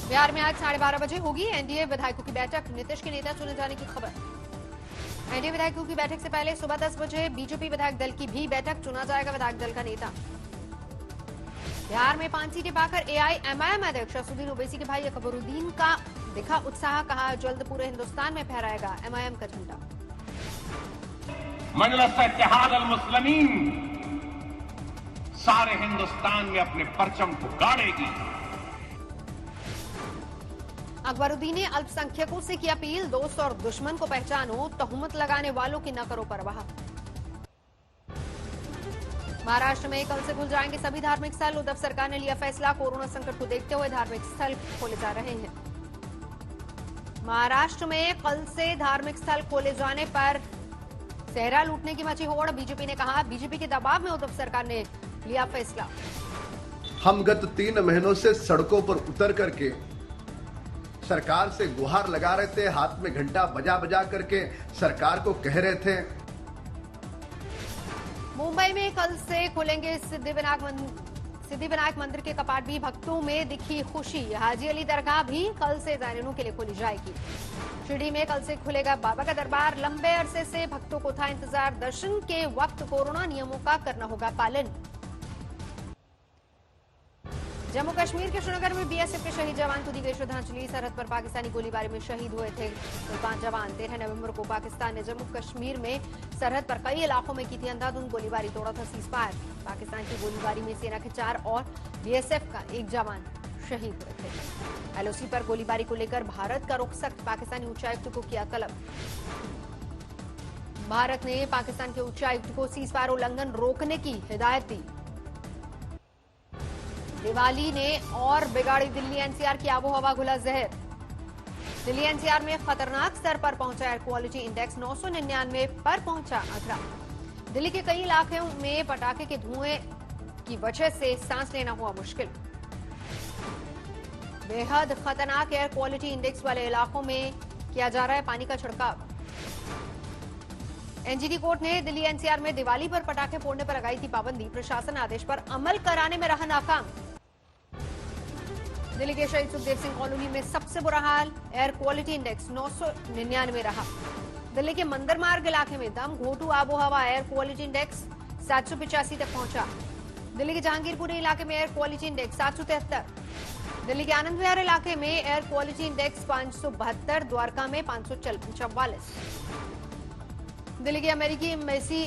बिहार में आज 12:30 बजे होगी एनडीए विधायकों की बैठक। नीतीश के नेता चुने जाने की खबर। एनडीए विधायकों की बैठक से पहले सुबह 10 बजे बीजेपी विधायक दल की भी बैठक। चुना जाएगा विधायक दल का नेता। बिहार में 5 सीटें पाकर एआईएमआईएम अध्यक्ष असदुद्दीन ओवैसी के भाई अकबरुद्दीन का दिखा उत्साह। कहा जल्द पूरे हिंदुस्तान में फहराएगा एमआईएम का झंडा। मजलिस इत्तेहाद अल मुस्लिमीन सारे हिंदुस्तान में अपने परचम को गाड़ेगी। अकबरुद्दीन ने अल्पसंख्यकों से की अपील, दोस्त और दुश्मन को पहचानो, तहुमत लगाने वालों की न करो परवाह। महाराष्ट्र में कल से खुल जाएंगे सभी धार्मिक स्थल। उद्धव सरकार ने लिया फैसला। कोरोना संकट को देखते हुए धार्मिक स्थल खोले जा रहे हैं। महाराष्ट्र में कल से धार्मिक स्थल खोले जाने पर सेहरा लूटने की मची होड़। बीजेपी ने कहा बीजेपी के दबाव में उद्धव सरकार ने लिया फैसला। हम गत 3 महीनों से सड़कों पर उतर करके सरकार से गुहार लगा रहे थे, हाथ में घंटा बजा बजा करके सरकार को कह रहे थे। मुंबई में कल से खुलेंगे सिद्धिविनायक मंदिर के कपाट भी। भक्तों में दिखी खुशी। हाजी अली दरगाह भी कल से जायरीनों के लिए खोली जाएगी। शिरडी में कल से खुलेगा बाबा का दरबार। लंबे अरसे से भक्तों को था इंतजार। दर्शन के वक्त कोरोना नियमों का करना होगा पालन। जम्मू कश्मीर के श्रीनगर में बीएसएफ के शहीद जवान को दी गई श्रद्धांजलि। सरहद पर पाकिस्तानी गोलीबारी में शहीद हुए थे 5 जवान। 13 नवंबर को पाकिस्तान ने जम्मू कश्मीर में सरहद पर कई इलाकों में की थी अंधाधुंध गोलीबारी। तोड़ा था सीजफायर। पाकिस्तान की गोलीबारी में सेना के 4 और बीएसएफ का 1 जवान शहीद हुए थे। एलओसी पर गोलीबारी को लेकर भारत का रुख सख्त। पाकिस्तानी उच्चायुक्त को किया तलब। भारत ने पाकिस्तान के उच्चायुक्त को सीजफायर उल्लंघन रोकने की हिदायत दी। दिवाली ने और बिगाड़ी दिल्ली एनसीआर की आबोहवा। घुला जहर। दिल्ली एनसीआर में खतरनाक स्तर पर पहुंचा एयर क्वालिटी इंडेक्स। 999 पर पहुंचा आंकड़ा। दिल्ली के कई इलाकों में पटाखे के धुएं की वजह से सांस लेना हुआ मुश्किल। बेहद खतरनाक एयर क्वालिटी इंडेक्स वाले इलाकों में किया जा रहा है पानी का छिड़काव। एनजीटी कोर्ट ने दिल्ली एनसीआर में दिवाली पर पटाखे फोड़ने पर लगाई थी पाबंदी। प्रशासन आदेश पर अमल कराने में रहा नाकाम। दिल्ली के शहीद सुखदेव सिंह कॉलोनी में सबसे बुरा हाल। एयर क्वालिटी इंडेक्स 999 रहा। दिल्ली के मंदिर मार्ग इलाके में दम घोटू आबोहवा। एयर क्वालिटी इंडेक्स 785 तक पहुंचा। दिल्ली के जहांगीरपुरी इलाके में एयर क्वालिटी इंडेक्स 773। दिल्ली के आनंद विहार इलाके में एयर क्वालिटी इंडेक्स 572। द्वारका में 544। दिल्ली के अमेरिकी एम्बेसी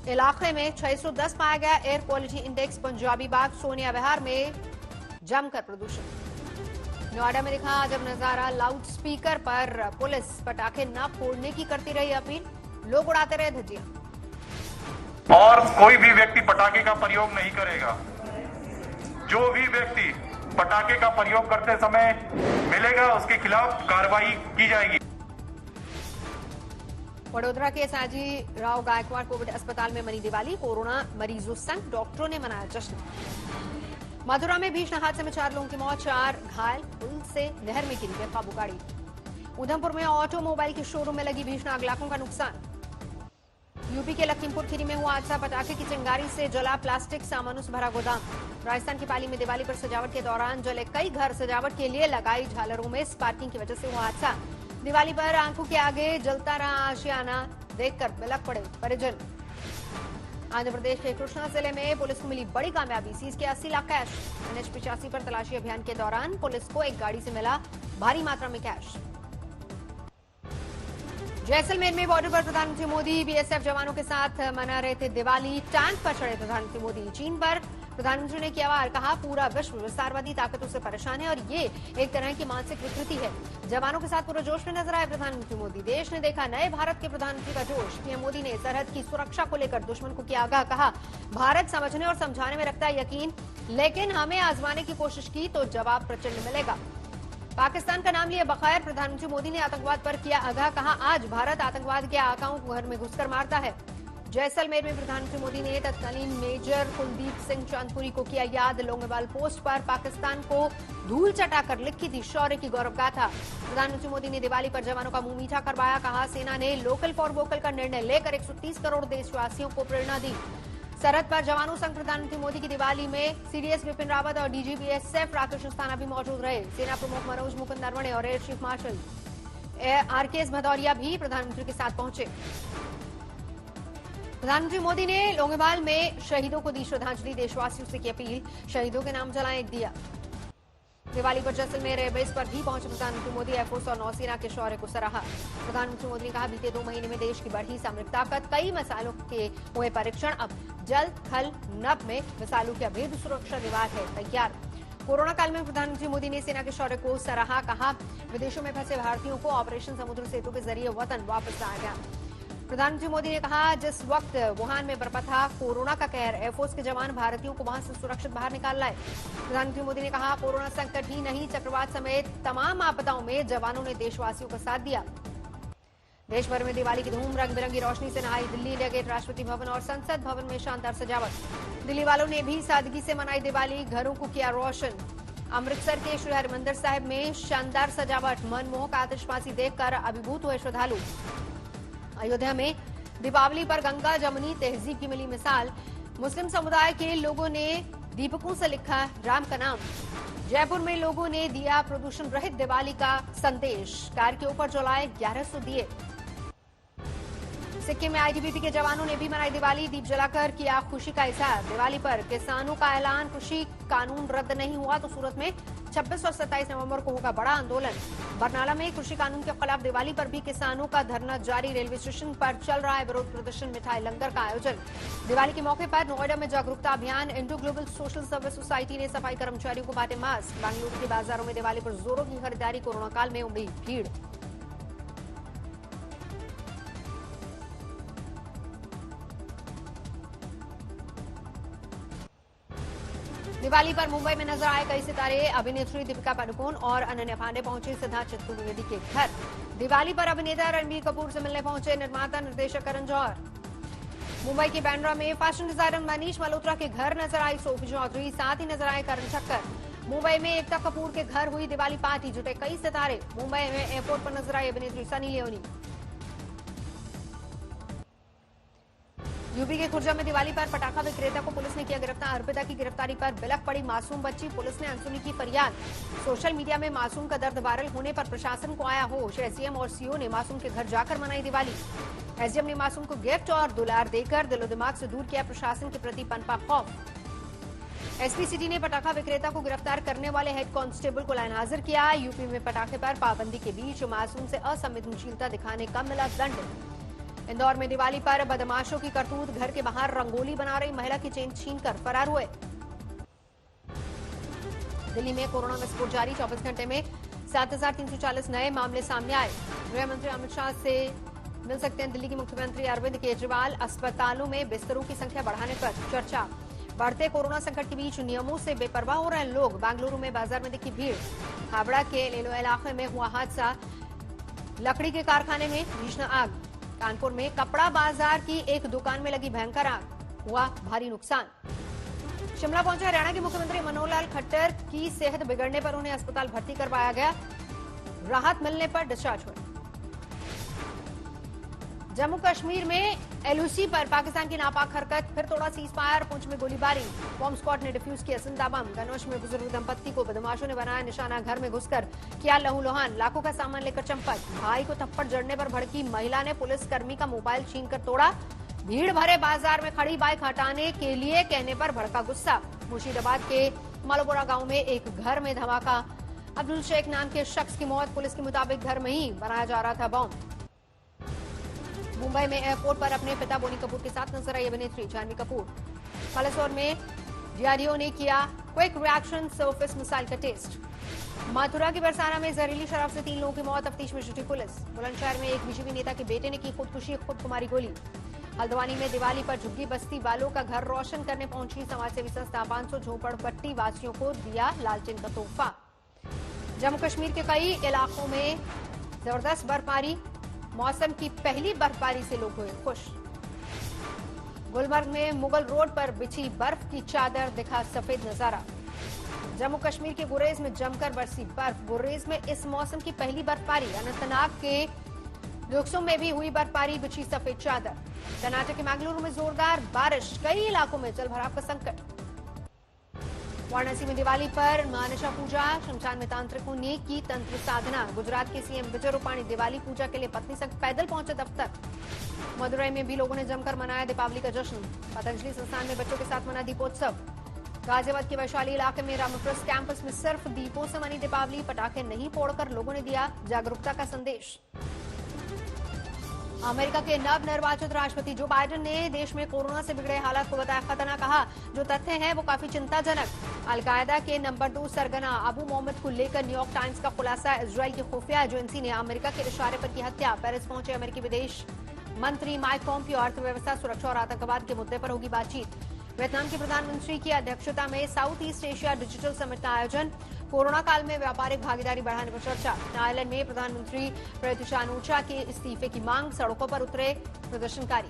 इलाके में 610 पाया गया एयर क्वालिटी इंडेक्स। पंजाबी बाग सोनिया विहार में जमकर प्रदूषण। नोएडा में दिखा अजब नजारा। लाउड स्पीकर पर पुलिस पटाखे न फोड़ने की करती रही अपील। लोग उड़ाते रहे धज्जियां। और कोई भी व्यक्ति पटाखे का प्रयोग नहीं करेगा। जो भी व्यक्ति पटाखे का प्रयोग करते समय मिलेगा उसके खिलाफ कार्रवाई की जाएगी। वडोदरा के साजी राव गायकवाड़ कोविड अस्पताल में मनी दिवाली। कोरोना मरीजों संग डॉक्टरों ने मनाया जश्न। मथुरा में भीषण हादसे में 4 लोगों की मौत, 4 घायल। पुल से नहर में गिरी बेकाबू गाड़ी। उधमपुर में ऑटोमोबाइल के शोरूम में लगी भीषण आग, लाखों का नुकसान। यूपी के लखीमपुर खीरी में हुआ हादसा। पटाखे की चिंगारी से जला प्लास्टिक सामानों से भरा गोदाम। राजस्थान की पाली में दिवाली पर सजावट के दौरान जले कई घर। सजावट के लिए लगाई झालरों में स्पार्किंग की वजह से हुआ हादसा। दिवाली पर आंखों के आगे जलता रहा आशियाना, देखकर बिलख पड़े परिजन। आंध्र प्रदेश के कृष्णा जिले में पुलिस को मिली बड़ी कामयाबी। सीज के 80 लाख कैश। NH 85 पर तलाशी अभियान के दौरान पुलिस को एक गाड़ी से मिला भारी मात्रा में कैश। जैसलमेर में बॉर्डर पर प्रधानमंत्री मोदी बीएसएफ जवानों के साथ मना रहे थे दिवाली। टैंक पर चढ़े प्रधानमंत्री मोदी। चीन पर प्रधानमंत्री ने किया वार। कहा पूरा विश्व विस्तारवादी ताकतों से परेशान है और ये एक तरह की मानसिक विकृति है। जवानों के साथ पूरे जोश में नजर आए प्रधानमंत्री मोदी। देश ने देखा नए भारत के प्रधानमंत्री का जोश। पीएम मोदी ने सरहद की सुरक्षा को लेकर दुश्मन को किया आगाह। कहा भारत समझने और समझाने में रखता है यकीन, लेकिन हमें आजमाने की कोशिश की तो जवाब प्रचंड मिलेगा। पाकिस्तान का नाम लिए बगैर प्रधानमंत्री मोदी ने आतंकवाद पर किया आगाह। कहा आज भारत आतंकवाद के आकाओं को घर में घुसकर मारता है। जैसलमेर में प्रधानमंत्री मोदी ने तत्कालीन मेजर कुलदीप सिंह चांदपुरी को किया याद। लोंगेवाल पोस्ट पर पाकिस्तान को धूल चटाकर लिखी थी शौर्य की गौरव गाथा। प्रधानमंत्री मोदी ने दिवाली पर जवानों का मुंह मीठा करवाया। कहा सेना ने लोकल फॉर वोकल का निर्णय लेकर 130 करोड़ देशवासियों को प्रेरणा दी। सरहद पर जवानों संग प्रधानमंत्री मोदी की दिवाली में सीडीएस बिपिन रावत और डीजी बीएसएफ राकेश अस्थाना भी मौजूद रहे। सेना प्रमुख मनोज मुकुंद नरवणे और air chief marshal RKS Bhadauria भी प्रधानमंत्री के साथ पहुंचे। प्रधानमंत्री मोदी ने लोंगेवाल में शहीदों को दी श्रद्धांजलि, देशवासियों से की अपील, शहीदों के नाम जलाएं एक दिया। दिवाली पर जैसलमेर एयरबेस पर भी पहुंचे प्रधानमंत्री मोदी, एयरफोर्स और नौसेना के शौर्य को सराहा। प्रधानमंत्री मोदी ने कहा, बीते 2 महीने में देश की बढ़ी सामरिक ताकत, कई मिसाइलों के हुए परीक्षण, अब जल थल नभ में मिसाइलों के अभेद सुरक्षा दीवार है तैयार। कोरोना काल में प्रधानमंत्री मोदी ने सेना के शौर्य को सराहा, कहा विदेशों में फंसे भारतीयों को ऑपरेशन समुद्र सेतु के जरिए वतन वापस लाया गया। प्रधानमंत्री मोदी ने कहा, जिस वक्त वुहान में बरपा था कोरोना का कहर, एयरफोर्स के जवान भारतीयों को वहां से सुरक्षित बाहर निकाल लाए। प्रधानमंत्री मोदी ने कहा, कोरोना संकट ही नहीं, चक्रवात समेत तमाम आपदाओं में जवानों ने देशवासियों का साथ दिया। देश भर में दिवाली की धूम, रंग बिरंगी रोशनी से नहाई दिल्ली, इंडिया गेट, राष्ट्रपति भवन और संसद भवन में शानदार सजावट। दिल्ली वालों ने भी सादगी से मनाई दिवाली, घरों को किया रोशन। अमृतसर के श्री हरिमंदिर साहिब में शानदार सजावट, मनमोहक आतिशबाजी देखकर अभिभूत हुए श्रद्धालु। अयोध्या में दीपावली पर गंगा जमुनी तहजीब की मिली मिसाल, मुस्लिम समुदाय के लोगों ने दीपकों से लिखा राम का नाम। जयपुर में लोगों ने दिया प्रदूषण रहित दिवाली का संदेश, कार के ऊपर जलाए 1100 दिए। सिक्किम में आईटीबीपी के जवानों ने भी मनाई दिवाली, दीप जलाकर किया खुशी का इजहार। दिवाली पर किसानों का ऐलान, कृषि कानून रद्द नहीं हुआ तो सूरत में 26 और 27 नवंबर को होगा बड़ा आंदोलन। बरनाला में कृषि कानून के खिलाफ दिवाली पर भी किसानों का धरना जारी, रेलवे स्टेशन पर चल रहा है विरोध प्रदर्शन, मिठाई लंगर का आयोजन। दिवाली के मौके पर नोएडा में जागरूकता अभियान, Indo global social service society ने सफाई कर्मचारियों को बांटे मास्क। बेंगलुरु के बाजारों में दिवाली पर जोरों की खरीदारी, कोरोना काल में उमड़ी भीड़। दिवाली पर मुंबई में नजर आए कई सितारे, अभिनेत्री दीपिका पादुकोण और अनन्या पांडे पहुंचे सिद्धार्थ चतुर्वेदी के घर। दिवाली पर अभिनेता रणबीर कपूर से मिलने पहुंचे निर्माता निर्देशक करण जौहर। मुंबई के बांद्रा में फैशन डिजाइनर मनीष मल्होत्रा के घर नजर आई सोफी चौधरी, साथ ही नजर आए करण ठक्कर। मुंबई में एकता कपूर के घर हुई दिवाली पार्टी, जुटे कई सितारे। मुंबई में एयरपोर्ट पर नजर आई अभिनेत्री सनी लियोनी। यूपी के खुर्जा में दिवाली पर पटाखा विक्रेता को पुलिस ने किया गिरफ्तार। अर्पिता की गिरफ्तारी पर बिलख पड़ी मासूम बच्ची, पुलिस ने अनसुनी की फरियाद। सोशल मीडिया में मासूम का दर्द वायरल होने पर प्रशासन को आया होश, एसडीएम और सीओ ने मासूम के घर जाकर मनाई दिवाली। एसडीएम ने मासूम को गिफ्ट और दुलार देकर दिलो दिमाग से दूर किया प्रशासन के प्रति पनपा खौफ। एसपी सिटी ने पटाखा विक्रेता को गिरफ्तार करने वाले हेड कांस्टेबल को लाइन हाजिर किया। यूपी में पटाखे पर पाबंदी के बीच मासूम से असंवेदनशीलता दिखाने का मिला दंड। इंदौर में दिवाली पर बदमाशों की करतूत, घर के बाहर रंगोली बना रही महिला की चेन छीनकर फरार हुए। दिल्ली में कोरोना विस्फोट जारी, 24 घंटे में 7,340 नए मामले सामने आए। गृह मंत्री अमित शाह से मिल सकते हैं दिल्ली के मुख्यमंत्री अरविंद केजरीवाल। अस्पतालों में बिस्तरों की संख्या बढ़ाने पर चर्चा। बढ़ते कोरोना संकट के बीच नियमों से बेपरवाह हो रहे हैं लोग। बेंगलुरु में बाजार में दिखी भीड़। हावड़ा के लेलो इलाके में हुआ हादसा, लकड़ी के कारखाने में भीषण आग। कानपुर में कपड़ा बाजार की एक दुकान में लगी भयंकर आग, हुआ भारी नुकसान। शिमला पहुंचे हरियाणा के मुख्यमंत्री मनोहर लाल खट्टर की सेहत बिगड़ने पर उन्हें अस्पताल भर्ती करवाया गया, राहत मिलने पर डिस्चार्ज हुए। जम्मू कश्मीर में एलओसी पर पाकिस्तान की नापाक हरकत, फिर तोड़ा सीज फायर, पुंछ में गोलीबारी। बॉम्ब स्क्वाड ने डिफ्यूज किया जिंदा बम। कनौज में बुजुर्ग दंपत्ति को बदमाशों ने बनाया निशाना, घर में घुसकर किया लहूलुहान, लाखों का सामान लेकर चंपत। भाई को थप्पड़ जड़ने पर भड़की महिला ने पुलिस कर्मी का मोबाइल छीनकर तोड़ा। भीड़ भरे बाजार में खड़ी बाइक हटाने के लिए कहने पर भड़का गुस्सा। मुर्शिदाबाद के मालोपुरा गांव में एक घर में धमाका, अब्दुल शेख नाम के शख्स की मौत। पुलिस के मुताबिक घर में ही बनाया जा रहा था बॉम्ब। मुंबई में एयरपोर्ट पर अपने पिता बोनी कपूर के साथ नजर आई अभिनेत्री जानवी कपूर। बालासोर में डीआरडीओ ने किया क्विक रिएक्शन सर्फेस मिसाइल का टेस्ट। मथुरा के बरसाना में जहरीली शराब से 3 लोगों की मौत, तफ्तीश में जुटी पुलिस। बुलंदशहर में एक बीजेपी नेता के बेटे ने की खुदकुशी, खुद को मारी गोली। हल्द्वानी में दिवाली पर झुग्गी बस्ती वालों का घर रोशन करने पहुंची समाजसेवी संस्था, 500 झोपड़पट्टी वासियों को दिया लालटेन का तोहफा। जम्मू कश्मीर के कई इलाकों में जबरदस्त बर्फबारी, मौसम की पहली बर्फबारी से लोग हुए खुश। गुलमर्ग में मुगल रोड पर बिछी बर्फ की चादर, दिखा सफेद नजारा। जम्मू कश्मीर के गुरेज में जमकर बरसी बर्फ, गुरेज में इस मौसम की पहली बर्फबारी। अनंतनाग के जोक्सुम में भी हुई बर्फबारी, बिछी सफेद चादर। कर्नाटक के मैंगलुरु में जोरदार बारिश, कई इलाकों में जलभराव का संकट। वाराणसी में दिवाली पर मानसा पूजा, शमशान में तांत्रिकों ने की तंत्र साधना। गुजरात के सीएम विजय रूपाणी दिवाली पूजा के लिए पत्नी संग पैदल पहुंचे दफ्तर। मदुरई में भी लोगों ने जमकर मनाया दीपावली का जश्न। पतंजलि संस्थान में बच्चों के साथ मना दीपोत्सव। गाजियाबाद के वैशाली इलाके में रामकृष्ण कैंपस में सिर्फ दीपों से मनी दीपावली, पटाखे नहीं फोड़कर लोगों ने दिया जागरूकता का संदेश। अमेरिका के नवनिर्वाचित राष्ट्रपति जो बाइडेन ने देश में कोरोना से बिगड़े हालात को बताया खतरनाक। कहा जो तथ्य हैं वो काफी चिंताजनक। अलकायदा के नंबर 2 सरगना अबू मोहम्मद को लेकर न्यूयॉर्क टाइम्स का खुलासा। इजरायल की खुफिया एजेंसी ने अमेरिका के इशारे पर की हत्या। पेरिस पहुंचे अमेरिकी विदेश मंत्री माइक पॉम्पियो। अर्थव्यवस्था, सुरक्षा और आतंकवाद के मुद्दे पर होगी बातचीत। वियतनाम के प्रधानमंत्री की अध्यक्षता में south east Asia digital summit का आयोजन। कोरोना काल में व्यापारिक भागीदारी बढ़ाने पर चर्चा। आयरलैंड में प्रधानमंत्री प्रयुत चान-ओ-चा के इस्तीफे की मांग, सड़कों पर उतरे प्रदर्शनकारी।